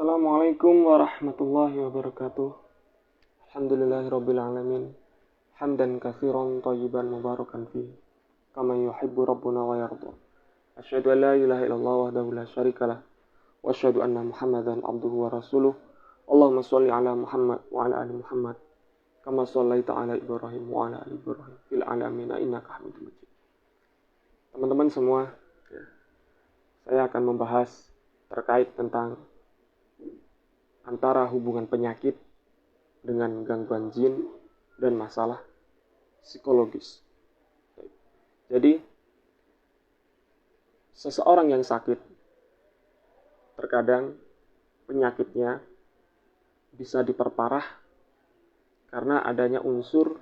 Assalamualaikum warahmatullahi wabarakatuh. Alhamdulillahirabbil alamin. Hamdan katsiran thayyiban mubarakan fi kama yuhibbu rabbuna wa yarda. Asyhadu an la ilaha illallah wahdahu la syarikalah wa asyhadu anna Muhammadan abduhu wa rasuluh. Allahumma shalli ala Muhammad wa ala ali Muhammad kama shallaita ala Ibrahim wa ala ali Ibrahim fil alamin innaka Hamidum Majid. Teman-teman semua, saya akan membahas terkait tentang antara hubungan penyakit dengan gangguan jin dan masalah psikologis. Jadi, seseorang yang sakit, terkadang penyakitnya bisa diperparah karena adanya unsur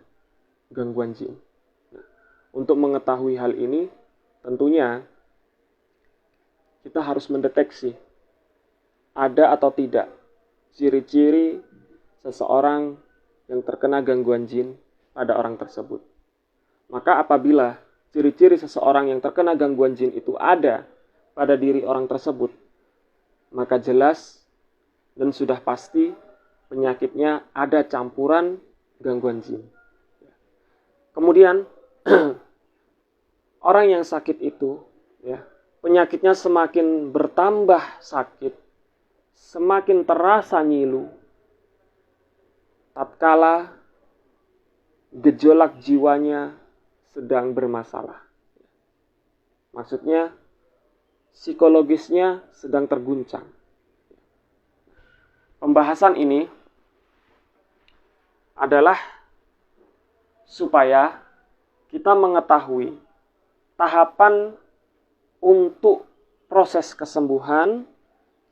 gangguan jin. Nah, untuk mengetahui hal ini, tentunya kita harus mendeteksi ada atau tidak ciri-ciri seseorang yang terkena gangguan jin pada orang tersebut. Maka apabila ciri-ciri seseorang yang terkena gangguan jin itu ada pada diri orang tersebut, maka jelas dan sudah pasti penyakitnya ada campuran gangguan jin. Kemudian orang yang sakit itu, penyakitnya semakin bertambah sakit, semakin terasa nyilu tatkala gejolak jiwanya sedang bermasalah. Maksudnya psikologisnya sedang terguncang. Pembahasan ini adalah supaya kita mengetahui tahapan untuk proses kesembuhan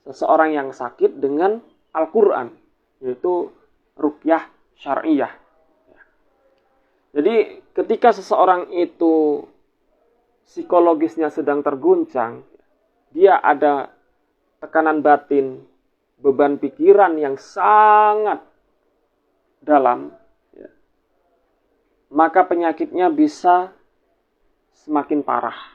seseorang yang sakit dengan Al-Quran, yaitu ruqyah syar'iyah. Jadi ketika seseorang itu psikologisnya sedang terguncang, dia ada tekanan batin, beban pikiran yang sangat dalam, maka penyakitnya bisa semakin parah.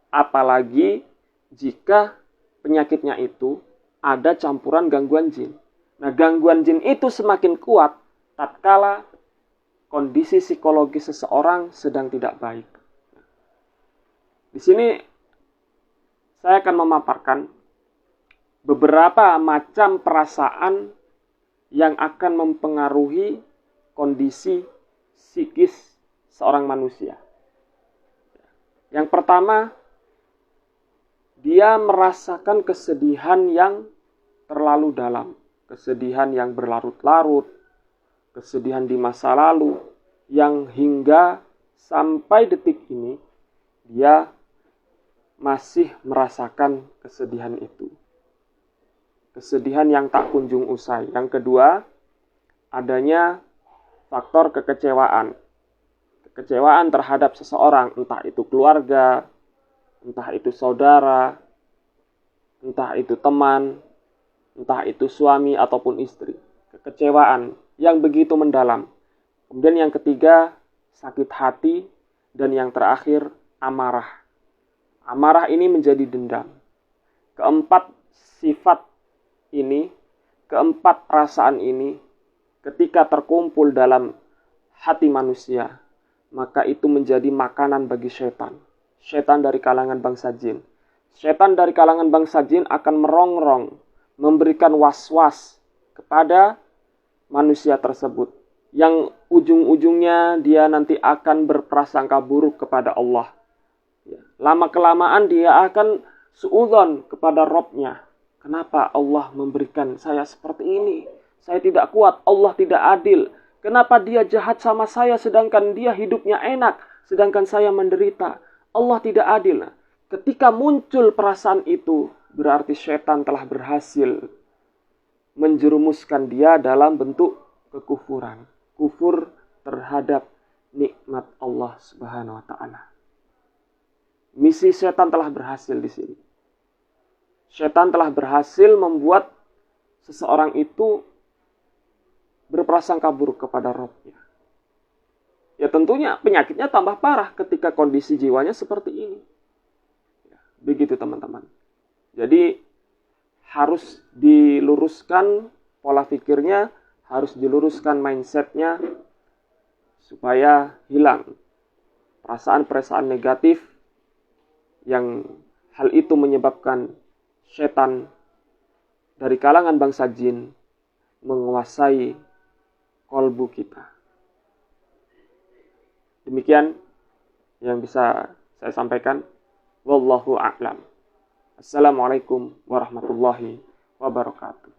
Apalagi jika penyakitnya itu ada campuran gangguan jin. Nah, gangguan jin itu semakin kuat tatkala kondisi psikologis seseorang sedang tidak baik. Di sini saya akan memaparkan beberapa macam perasaan yang akan mempengaruhi kondisi psikis seorang manusia. Yang pertama, dia merasakan kesedihan yang terlalu dalam, kesedihan yang berlarut-larut, kesedihan di masa lalu, yang hingga sampai detik ini dia masih merasakan kesedihan itu. Kesedihan yang tak kunjung usai. Yang kedua, adanya faktor kekecewaan. Kekecewaan terhadap seseorang, entah itu keluarga, entah itu saudara, entah itu teman, entah itu suami ataupun istri. Kekecewaan yang begitu mendalam. Kemudian yang ketiga, sakit hati. Dan yang terakhir, amarah. Amarah ini menjadi dendam. Keempat sifat ini, keempat perasaan ini, ketika terkumpul dalam hati manusia, maka itu menjadi makanan bagi setan. Setan dari kalangan bangsa jin. Setan dari kalangan bangsa jin akan merongrong, memberikan was-was kepada manusia tersebut. Yang ujung-ujungnya dia nanti akan berprasangka buruk kepada Allah. Lama-kelamaan dia akan suudzon kepada Rabb-nya. Kenapa Allah memberikan saya seperti ini? Saya tidak kuat, Allah tidak adil. Kenapa dia jahat sama saya sedangkan dia hidupnya enak, sedangkan saya menderita? Allah tidak adil. Ketika muncul perasaan itu, berarti setan telah berhasil menjerumuskan dia dalam bentuk kekufuran. Kufur terhadap nikmat Allah Subhanahu wa Ta'ala. Misi setan telah berhasil di sini. Setan telah berhasil membuat seseorang itu berprasangka buruk kepada Rabb-nya. Ya tentunya penyakitnya tambah parah ketika kondisi jiwanya seperti ini. Begitu teman-teman. Jadi harus diluruskan pola pikirnya, harus diluruskan mindsetnya, supaya hilang perasaan-perasaan negatif yang hal itu menyebabkan setan dari kalangan bangsa jin menguasai kolbu kita. Demikian yang bisa saya sampaikan. Wallahu a'lam. Assalamualaikum warahmatullahi wabarakatuh.